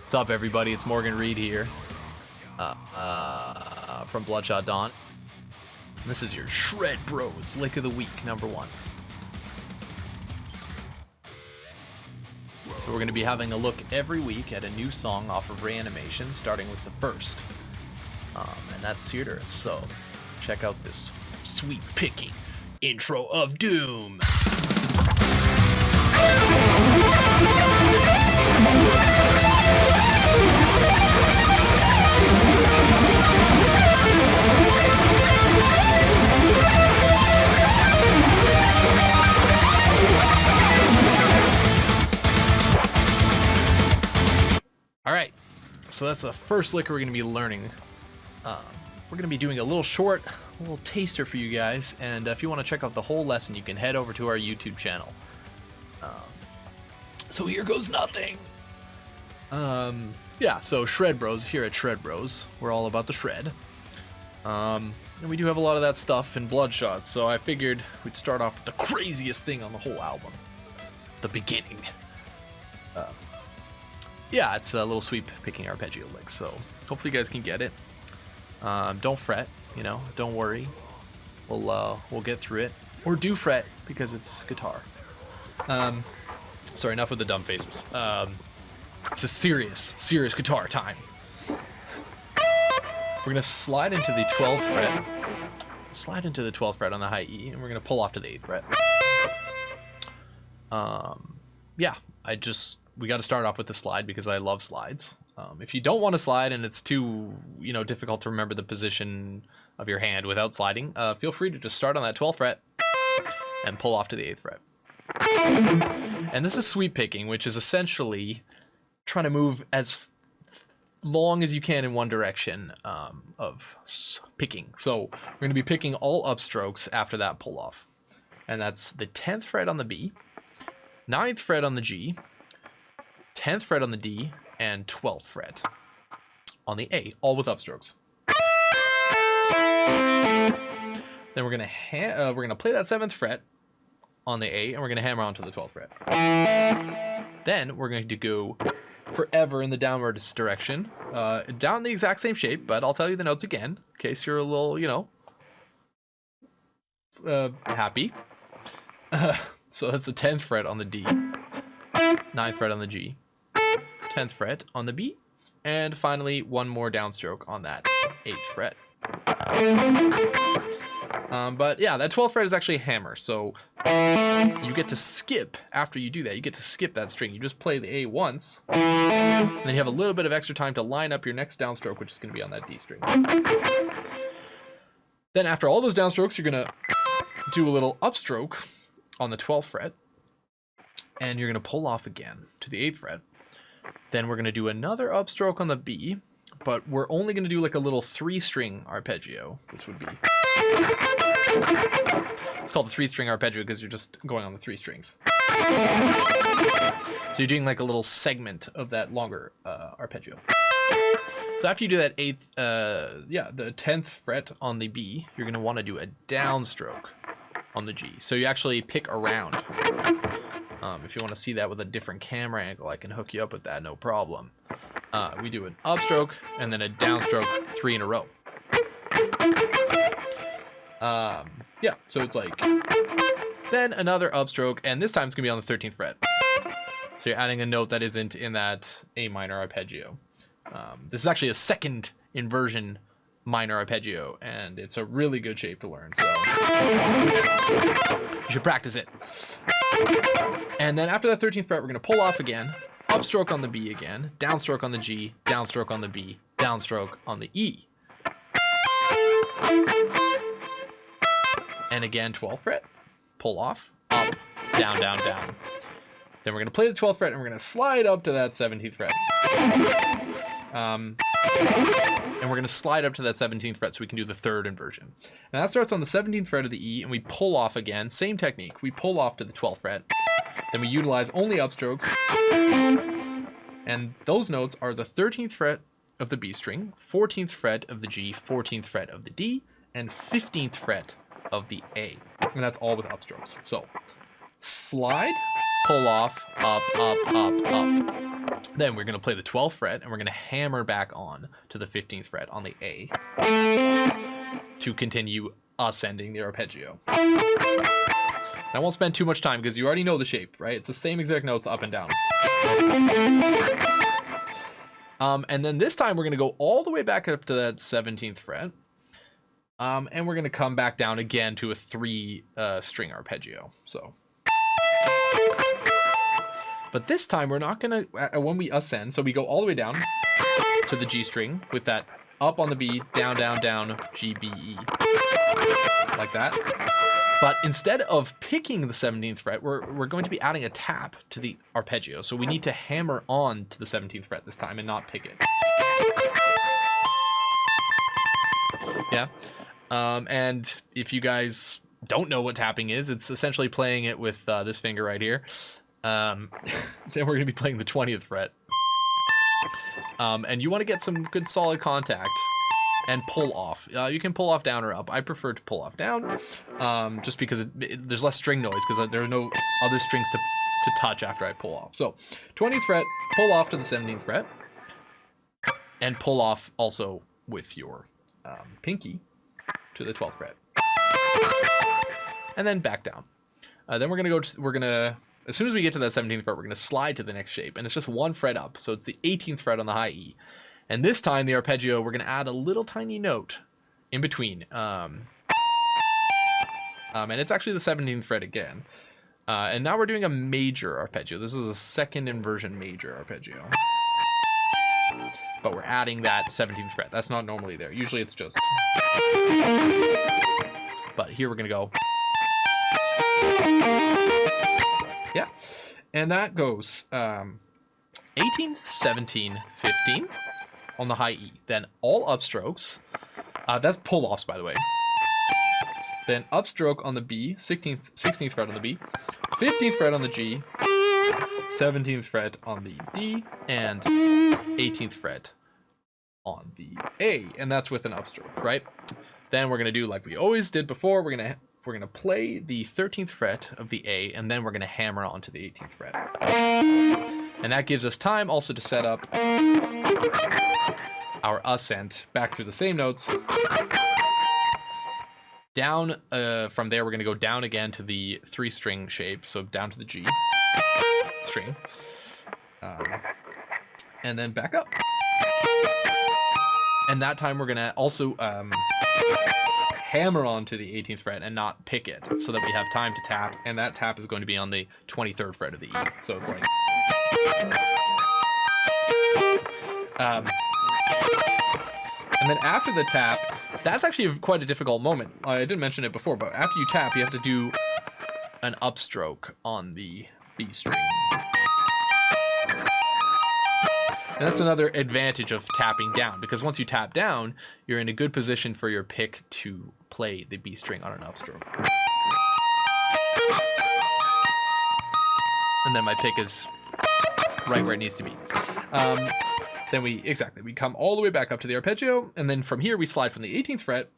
What's up, everybody? It's Morgan Reid here from Bloodshot Dawn. And this is your Shred Bros Lick of the Week, #1. So we're going to be having a look every week at a new song off of Reanimation, starting with the first. And that's Seared Earth. So check out this sweet picking intro of Doom. All right, so that's the first lick we're going to be learning. We're going to be doing a little taster for you guys, and if you want to check out the whole lesson, you can head over to our YouTube channel. So here goes nothing. Yeah, so Shred Bros, here at Shred Bros, we're all about the shred. And we do have a lot of that stuff in Bloodshot, so I figured we'd start off with the craziest thing on the whole album, the beginning. Yeah, it's a little sweep picking arpeggio lick, so hopefully you guys can get it. Don't fret, don't worry. We'll get through it. Or do fret, because it's guitar. Sorry, enough with the dumb faces. It's a serious guitar time. We're gonna slide into the 12th fret. Slide into the 12th fret on the high E, and we're gonna pull off to the 8th fret. Yeah, we got to start off with the slide because I love slides. If you don't want to slide and it's too, difficult to remember the position of your hand without sliding, feel free to just start on that 12th fret and pull off to the 8th fret. And this is sweep picking, which is essentially trying to move as long as you can in one direction of picking. So we're going to be picking all upstrokes after that pull off. And that's the 10th fret on the B, 9th fret on the G, 10th fret on the D, and 12th fret on the A, all with upstrokes. Then we're gonna play that 7th fret on the A, and we're gonna hammer onto the 12th fret. Then we're going to go forever in the downwards direction, down the exact same shape, but I'll tell you the notes again in case you're a little, happy. So that's the 10th fret on the D, 9th fret on the G, 10th fret on the B, and finally one more downstroke on that 8th fret. But yeah, that 12th fret is actually a hammer, so you get to skip after you do that. You get to skip that string. You just play the A once, and then you have a little bit of extra time to line up your next downstroke, which is going to be on that D string. Then after all those downstrokes, you're going to do a little upstroke on the 12th fret, and you're going to pull off again to the 8th fret. Then we're going to do another upstroke on the B, but we're only going to do like a little 3-string arpeggio. This would be... It's called the 3-string arpeggio because you're just going on the 3 strings. So you're doing like a little segment of that longer arpeggio. So after you do that the 10th fret on the B, you're going to want to do a downstroke on the G. So you actually pick around. If you want to see that with a different camera angle, I can hook you up with that, no problem. We do an upstroke and then a downstroke 3 in a row. Yeah, so it's like, then another upstroke, and this time it's going to be on the 13th fret. So you're adding a note that isn't in that A minor arpeggio. This is actually a second inversion minor arpeggio, and it's a really good shape to learn, so you should practice it. And then after that 13th fret, we're going to pull off again, upstroke on the B again, downstroke on the G, downstroke on the B, downstroke on the E. And again, 12th fret, pull off, up, down, down, down. Then we're going to play the 12th fret, and we're going to slide up to that 17th fret. And we're going to slide up to that 17th fret so we can do the 3rd inversion. And that starts on the 17th fret of the E, and we pull off again, same technique. We pull off to the 12th fret. Then we utilize only upstrokes. And those notes are the 13th fret of the B string, 14th fret of the G, 14th fret of the D, and 15th fret of the A. And that's all with upstrokes. So slide, pull off, up, up, up, up. Then we're going to play the 12th fret, and we're going to hammer back on to the 15th fret on the A to continue ascending the arpeggio. I won't spend too much time because you already know the shape, right? It's the same exact notes up and down. And then this time we're going to go all the way back up to that 17th fret. And we're going to come back down again to a 3-string arpeggio. So, but this time we're not going to, when we ascend, so we go all the way down to the G string with that up on the B, down, down, down, G, B, E. Like that. But instead of picking the 17th fret, we're going to be adding a tap to the arpeggio. So we need to hammer on to the 17th fret this time and not pick it. Yeah. And if you guys don't know what tapping is, it's essentially playing it with this finger right here. So we're going to be playing the 20th fret. And you want to get some good solid contact and pull off. You can pull off down or up. I prefer to pull off down, just because there's less string noise, because there are no other strings to touch after I pull off. So 20th fret, pull off to the 17th fret, and pull off also with your pinky to the 12th fret, and then back down. Then we're gonna as soon as we get to that 17th fret, we're gonna slide to the next shape, and it's just 1 fret up, so it's the 18th fret on the high E. And this time, the arpeggio, we're going to add a little tiny note in between. And it's actually the 17th fret again. And now we're doing a major arpeggio. This is a second inversion major arpeggio. But we're adding that 17th fret. That's not normally there. Usually it's just... But here we're going to go... Yeah. And that goes 18, 17, 15... on the high E, then all upstrokes. That's pull-offs, by the way. Then upstroke on the B, 16th fret on the B, 15th fret on the G, 17th fret on the D, and 18th fret on the A, and that's with an upstroke, right? Then we're gonna do like we always did before. We're gonna play the 13th fret of the A, and then we're gonna hammer on to the 18th fret, and that gives us time also to set up our ascent back through the same notes. Down, from there we're going to go down again to the 3-string shape, so down to the G string. And then back up. And that time we're going to also hammer on to the 18th fret and not pick it, so that we have time to tap, and that tap is going to be on the 23rd fret of the E. So it's like... and then after the tap, that's actually quite a difficult moment. I didn't mention it before, but after you tap, you have to do an upstroke on the B string. And that's another advantage of tapping down, because once you tap down, you're in a good position for your pick to play the B string on an upstroke. And then my pick is right where it needs to be. Then we come all the way back up to the arpeggio, and then from here we slide from the 18th fret,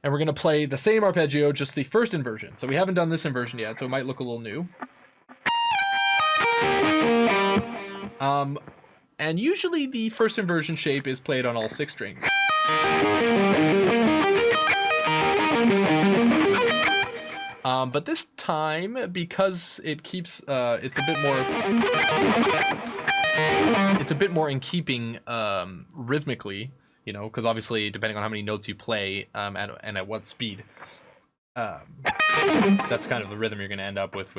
and we're going to play the same arpeggio, just the first inversion. So we haven't done this inversion yet, so it might look a little new. And usually the first inversion shape is played on all 6 strings. But this time, because it keeps, it's a bit more in keeping rhythmically, you know, because obviously depending on how many notes you play and at what speed, that's kind of the rhythm you're going to end up with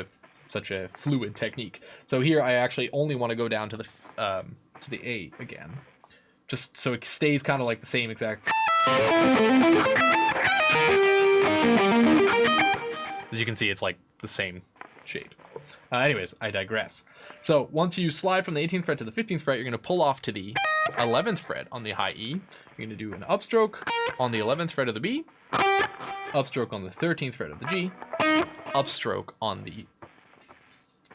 such a fluid technique. So here I actually only want to go down to the A again, just so it stays kind of like the same exact. As you can see, it's like the same shape. Anyways, I digress. So once you slide from the 18th fret to the 15th fret, you're going to pull off to the 11th fret on the high E. You're going to do an upstroke on the 11th fret of the B, upstroke on the 13th fret of the G, upstroke on the...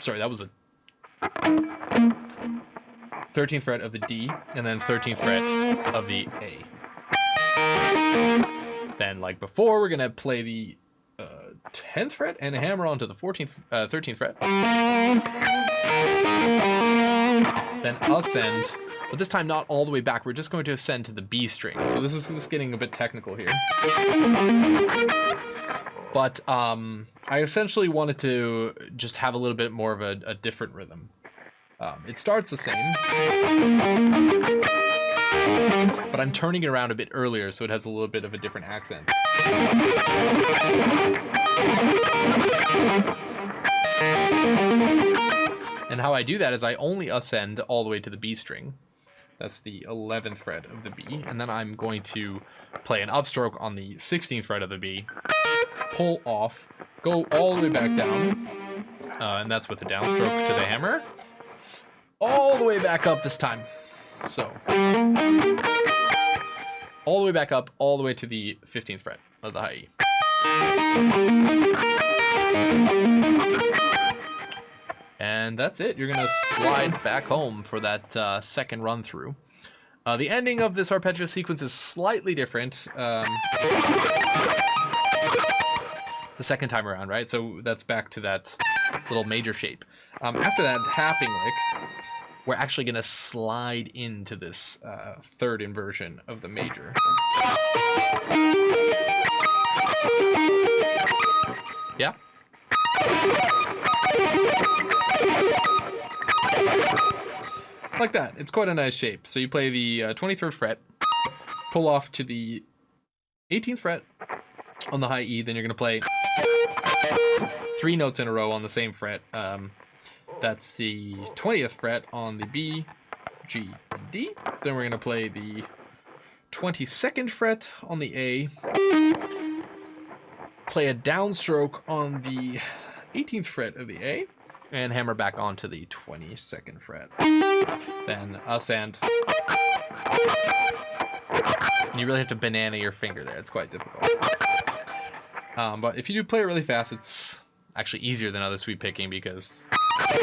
Sorry, that was a 13th fret of the D, and then 13th fret of the A. Then, like before, we're going to play the 10th fret and hammer on to the 13th fret. then ascend, but this time not all the way back. We're just going to ascend to the B string. So this is getting a bit technical here. But I essentially wanted to just have a little bit more of a different rhythm. It starts the same, but I'm turning it around a bit earlier, so it has a little bit of a different accent. And how I do that is I only ascend all the way to the B string. That's the 11th fret of the B. And then I'm going to play an upstroke on the 16th fret of the B, pull off, go all the way back down, and that's with the downstroke to the hammer, all the way back up this time. So, all the way back up, all the way to the 15th fret of the high E. And that's it. You're going to slide back home for that second run through. The ending of this arpeggio sequence is slightly different the second time around, right? So that's back to that little major shape. After that tapping lick, we're actually going to slide into this third inversion of the major. Yeah? Like that. It's quite a nice shape. So you play the 23rd fret, pull off to the 18th fret on the high E, then you're going to play 3 notes in a row on the same fret. That's the 20th fret on the B, G, and D. Then we're going to play the 22nd fret on the A, play a downstroke on the 18th fret of the A, and hammer back onto the 22nd fret. Then ascend. And you really have to banana your finger there. It's quite difficult. But if you do play it really fast, it's actually easier than other sweep picking because you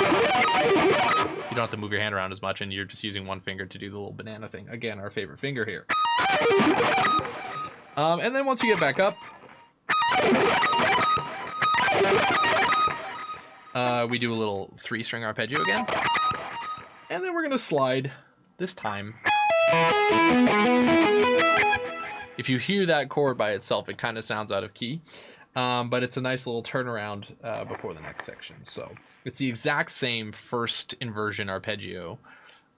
don't have to move your hand around as much and you're just using one finger to do the little banana thing. Again, our favorite finger here. And then once you get back up, we do a little 3-string arpeggio again. And then we're going to slide this time. If you hear that chord by itself, it kind of sounds out of key. But it's a nice little turnaround before the next section. So it's the exact same first inversion arpeggio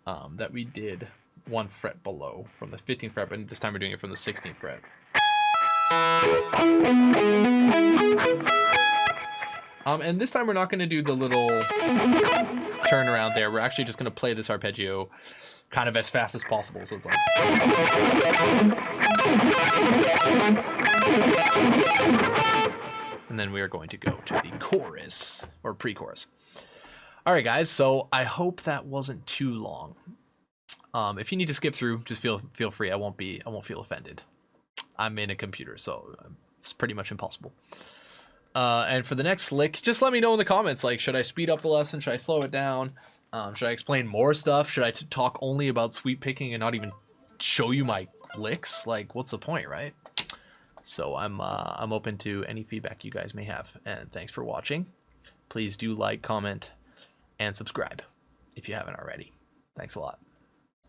that we did 1 fret below from the 15th fret, but this time we're doing it from the 16th fret. And this time we're not going to do the little turnaround there. We're actually just going to play this arpeggio kind of as fast as possible. So it's like... And then we are going to go to the chorus, or pre-chorus. All right, guys, so I hope that wasn't too long. If you need to skip through, just feel free. I won't feel offended. I'm in a computer, so it's pretty much impossible. And for the next lick, just let me know in the comments, like, should I speed up the lesson? Should I slow it down? Should I explain more stuff? Should I talk only about sweep picking and not even show you my licks? Like, what's the point, right? So I'm open to any feedback you guys may have. And thanks for watching. Please do like, comment, and subscribe if you haven't already. Thanks a lot.